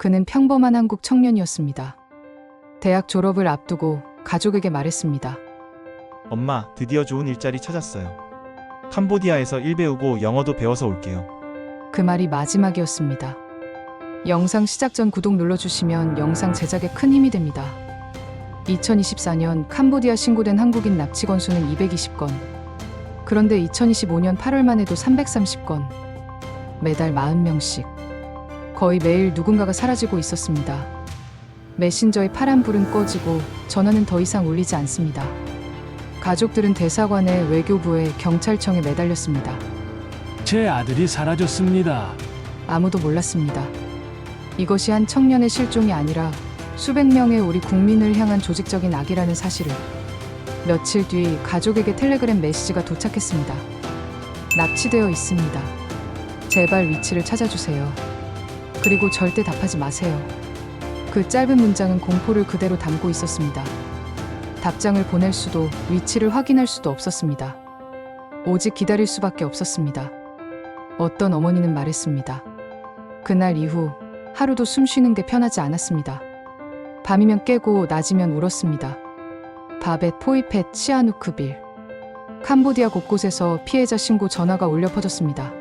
그는 평범한 한국 청년이었습니다. 대학 졸업을 앞두고 가족에게 말했습니다. 엄마, 드디어 좋은 일자리 찾았어요. 캄보디아에서 일 배우고 영어도 배워서 올게요. 그 말이 마지막이었습니다. 영상 시작 전 구독 눌러주시면 영상 제작에 큰 힘이 됩니다. 2024년 캄보디아 신고된 한국인 납치 건수는 220건. 그런데 2025년 8월만 해도 330건. 매달 40명씩. 거의 매일 누군가가 사라지고 있었습니다. 메신저의 파란불은 꺼지고 전화는 더 이상 울리지 않습니다. 가족들은 대사관에, 외교부에, 경찰청에 매달렸습니다. 제 아들이 사라졌습니다. 아무도 몰랐습니다. 이것이 한 청년의 실종이 아니라 수백 명의 우리 국민을 향한 조직적인 악이라는 사실을. 며칠 뒤 가족에게 텔레그램 메시지가 도착했습니다. 납치되어 있습니다. 제발 위치를 찾아주세요. 그리고 절대 답하지 마세요. 그 짧은 문장은 공포를 그대로 담고 있었습니다. 답장을 보낼 수도 위치를 확인할 수도 없었습니다. 오직 기다릴 수밖에 없었습니다. 어떤 어머니는 말했습니다. 그날 이후 하루도 숨 쉬는 게 편하지 않았습니다. 밤이면 깨고 낮이면 울었습니다. 바벳, 포이펫, 치아누크빌. 캄보디아 곳곳에서 피해자 신고 전화가 울려 퍼졌습니다.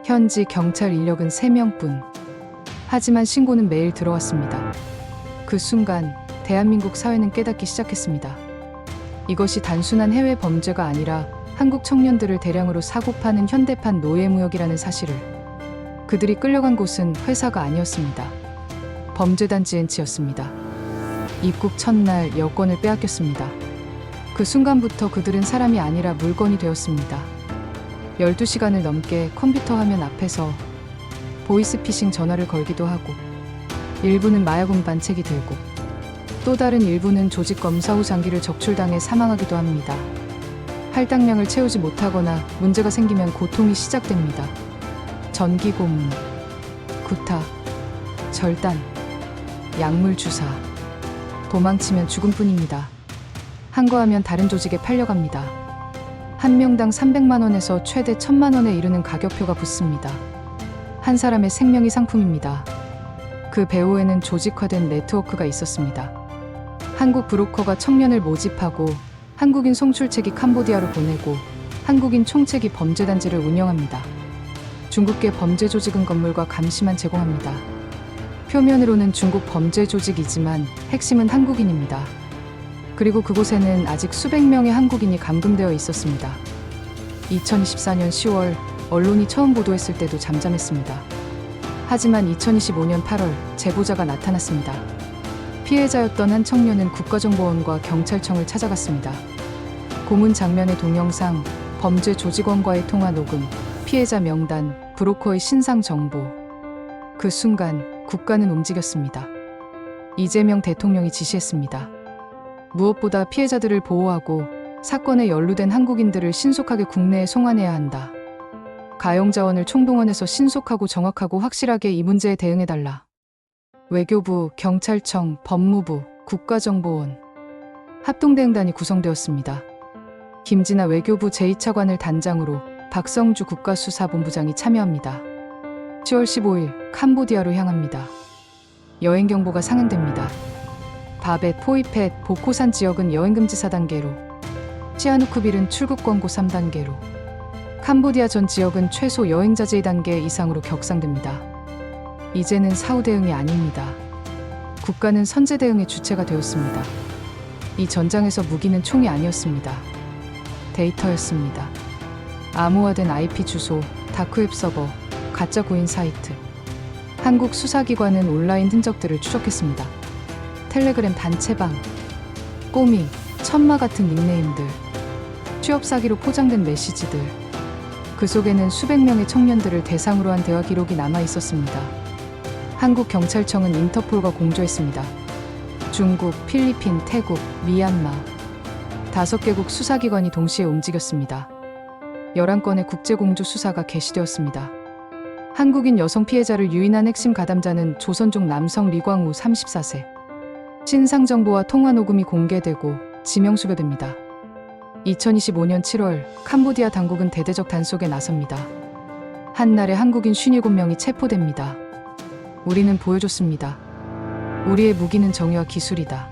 현지 경찰 인력은 3명뿐. 하지만 신고는 매일 들어왔습니다. 그 순간 대한민국 사회는 깨닫기 시작했습니다. 이것이 단순한 해외 범죄가 아니라 한국 청년들을 대량으로 사고 파는 현대판 노예무역이라는 사실을. 그들이 끌려간 곳은 회사가 아니었습니다. 범죄단지엔치였습니다. 입국 첫날 여권을 빼앗겼습니다. 그 순간부터 그들은 사람이 아니라 물건이 되었습니다. 12시간을 넘게 컴퓨터 화면 앞에서 보이스피싱 전화를 걸기도 하고, 일부는 마약 운반책이 들고, 또 다른 일부는 조직 검사 후 장기를 적출당해 사망하기도 합니다. 할당량을 채우지 못하거나 문제가 생기면 고통이 시작됩니다. 전기 고문, 구타, 절단, 약물 주사. 도망치면 죽음뿐입니다. 항거하면 다른 조직에 팔려갑니다. 한 명당 300만 원에서 최대 1000만 원에 이르는 가격표가 붙습니다. 한 사람의 생명이 상품입니다. 그 배후에는 조직화된 네트워크가 있었습니다. 한국 브로커가 청년을 모집하고 한국인 송출책이 캄보디아로 보내고 한국인 총책이 범죄단지를 운영합니다. 중국계 범죄 조직은 건물과 감시만 제공합니다. 표면으로는 중국 범죄 조직이지만 핵심은 한국인입니다. 그리고 그곳에는 아직 수백 명의 한국인이 감금되어 있었습니다. 2024년 10월 언론이 처음 보도했을 때도 잠잠했습니다. 하지만 2025년 8월 제보자가 나타났습니다. 피해자였던 한 청년은 국가정보원과 경찰청을 찾아갔습니다. 고문 장면의 동영상, 범죄 조직원과의 통화 녹음, 피해자 명단, 브로커의 신상 정보. 그 순간 국가는 움직였습니다. 이재명 대통령이 지시했습니다. 무엇보다 피해자들을 보호하고 사건에 연루된 한국인들을 신속하게 국내에 송환해야 한다. 가용자원을 총동원해서 신속하고 정확하고 확실하게 이 문제에 대응해달라. 외교부, 경찰청, 법무부, 국가정보원 합동대응단이 구성되었습니다. 김진아 외교부 제2차관을 단장으로 박성주 국가수사본부장이 참여합니다. 10월 15일 캄보디아로 향합니다. 여행 경보가 상향됩니다. 바벳, 포이펫, 보코산 지역은 여행금지 4단계로, 치아누크빌은 출국 권고 3단계로, 캄보디아 전 지역은 최소 여행자제 2단계 이상으로 격상됩니다. 이제는 사후 대응이 아닙니다. 국가는 선제 대응의 주체가 되었습니다. 이 전장에서 무기는 총이 아니었습니다. 데이터였습니다. 암호화된 IP 주소, 다크웹 서버, 가짜 구인 사이트. 한국 수사기관은 온라인 흔적들을 추적했습니다. 텔레그램 단체방, 꼬미, 천마 같은 닉네임들, 취업 사기로 포장된 메시지들. 그 속에는 수백 명의 청년들을 대상으로 한 대화 기록이 남아 있었습니다. 한국 경찰청은 인터폴과 공조했습니다. 중국, 필리핀, 태국, 미얀마 5개국 수사기관이 동시에 움직였습니다. 11건의 국제공조 수사가 개시되었습니다. 한국인 여성 피해자를 유인한 핵심 가담자는 조선족 남성 리광우 34세. 신상 정보와 통화 녹음이 공개되고 지명수배됩니다. 2025년 7월 캄보디아 당국은 대대적 단속에 나섭니다. 한날에 한국인 57명이 체포됩니다. 우리는 보여줬습니다. 우리의 무기는 정의와 기술이다.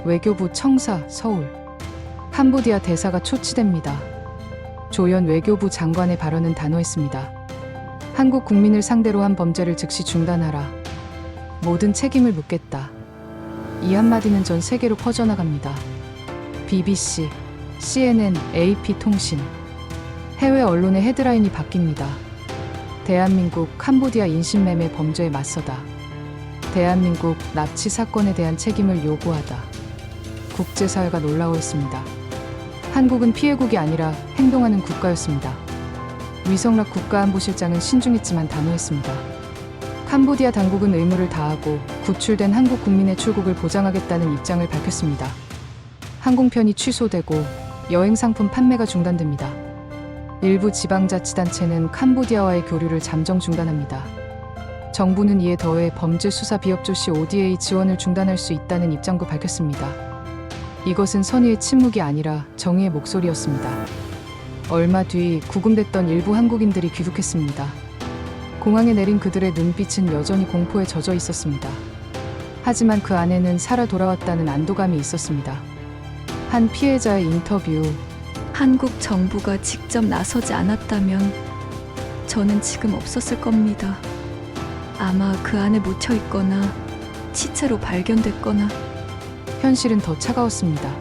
외교부 청사 서울. 캄보디아 대사가 초치됩니다. 조연 외교부 장관의 발언은 단호했습니다. 한국 국민을 상대로 한 범죄를 즉시 중단하라. 모든 책임을 묻겠다. 이 한마디는 전 세계로 퍼져나갑니다. BBC, CNN, AP통신. 해외 언론의 헤드라인이 바뀝니다. 대한민국 캄보디아 인신매매 범죄에 맞서다. 대한민국 납치 사건에 대한 책임을 요구하다. 국제사회가 놀라워했습니다. 한국은 피해국이 아니라 행동하는 국가였습니다. 위성락 국가안보실장은 신중했지만 단호했습니다. 캄보디아 당국은 의무를 다하고 구출된 한국 국민의 출국을 보장하겠다는 입장을 밝혔습니다. 항공편이 취소되고 여행 상품 판매가 중단됩니다. 일부 지방자치단체는 캄보디아와의 교류를 잠정 중단합니다. 정부는 이에 더해 범죄 수사 비협조 시 ODA 지원을 중단할 수 있다는 입장도 밝혔습니다. 이것은 선의의 침묵이 아니라 정의의 목소리였습니다. 얼마 뒤 구금됐던 일부 한국인들이 귀국했습니다. 공항에 내린 그들의 눈빛은 여전히 공포에 젖어 있었습니다. 하지만 그 안에는 살아 돌아왔다는 안도감이 있었습니다. 한 피해자의 인터뷰. 한국 정부가 직접 나서지 않았다면 저는 지금 없었을 겁니다. 아마 그 안에 묻혀 있거나 시체로 발견됐거나. 현실은 더 차가웠습니다.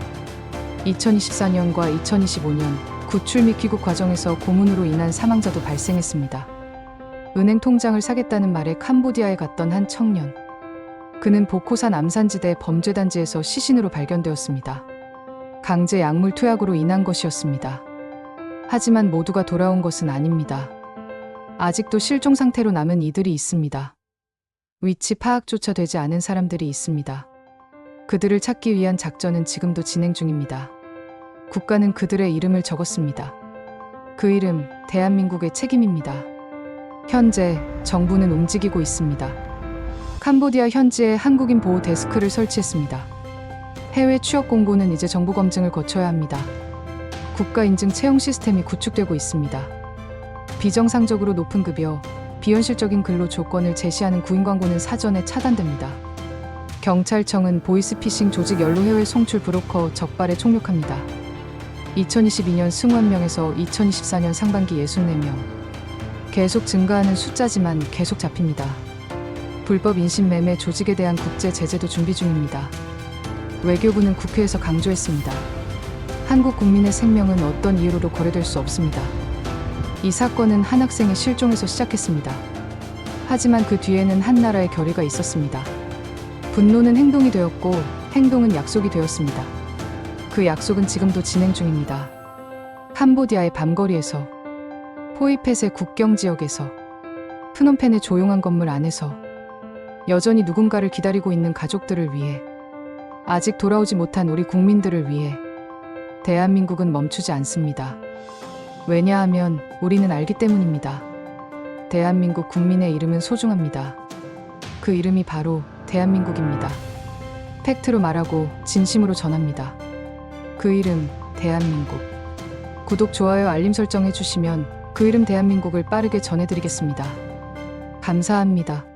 2024년과 2025년 구출 및 귀국 과정에서 고문으로 인한 사망자도 발생했습니다. 은행 통장을 사겠다는 말에 캄보디아에 갔던 한 청년. 그는 보코산 암산지대 범죄단지에서 시신으로 발견되었습니다. 강제 약물 투약으로 인한 것이었습니다. 하지만 모두가 돌아온 것은 아닙니다. 아직도 실종 상태로 남은 이들이 있습니다. 위치 파악조차 되지 않은 사람들이 있습니다. 그들을 찾기 위한 작전은 지금도 진행 중입니다. 국가는 그들의 이름을 적었습니다. 그 이름, 대한민국의 책임입니다. 현재 정부는 움직이고 있습니다. 캄보디아 현지에 한국인 보호 데스크를 설치했습니다. 해외 취업 공고는 이제 정부 검증을 거쳐야 합니다. 국가 인증 채용 시스템이 구축되고 있습니다. 비정상적으로 높은 급여, 비현실적인 근로 조건을 제시하는 구인 광고는 사전에 차단됩니다. 경찰청은 보이스피싱 조직 연루 해외 송출 브로커 적발에 총력합니다. 2022년 21명에서 2024년 상반기 64명. 계속 증가하는 숫자지만 계속 잡힙니다. 불법 인신매매 조직에 대한 국제 제재도 준비 중입니다. 외교부는 국회에서 강조했습니다. 한국 국민의 생명은 어떤 이유로도 거래될 수 없습니다. 이 사건은 한 학생의 실종에서 시작했습니다. 하지만 그 뒤에는 한 나라의 결의가 있었습니다. 분노는 행동이 되었고 행동은 약속이 되었습니다. 그 약속은 지금도 진행 중입니다. 캄보디아의 밤거리에서, 포이펫의 국경 지역에서, 프놈펜의 조용한 건물 안에서, 여전히 누군가를 기다리고 있는 가족들을 위해, 아직 돌아오지 못한 우리 국민들을 위해 대한민국은 멈추지 않습니다. 왜냐하면 우리는 알기 때문입니다. 대한민국 국민의 이름은 소중합니다. 그 이름이 바로 대한민국입니다. 팩트로 말하고 진심으로 전합니다. 그 이름 대한민국. 구독, 좋아요, 알림 설정해 주시면 그 이름 대한민국을 빠르게 전해드리겠습니다. 감사합니다.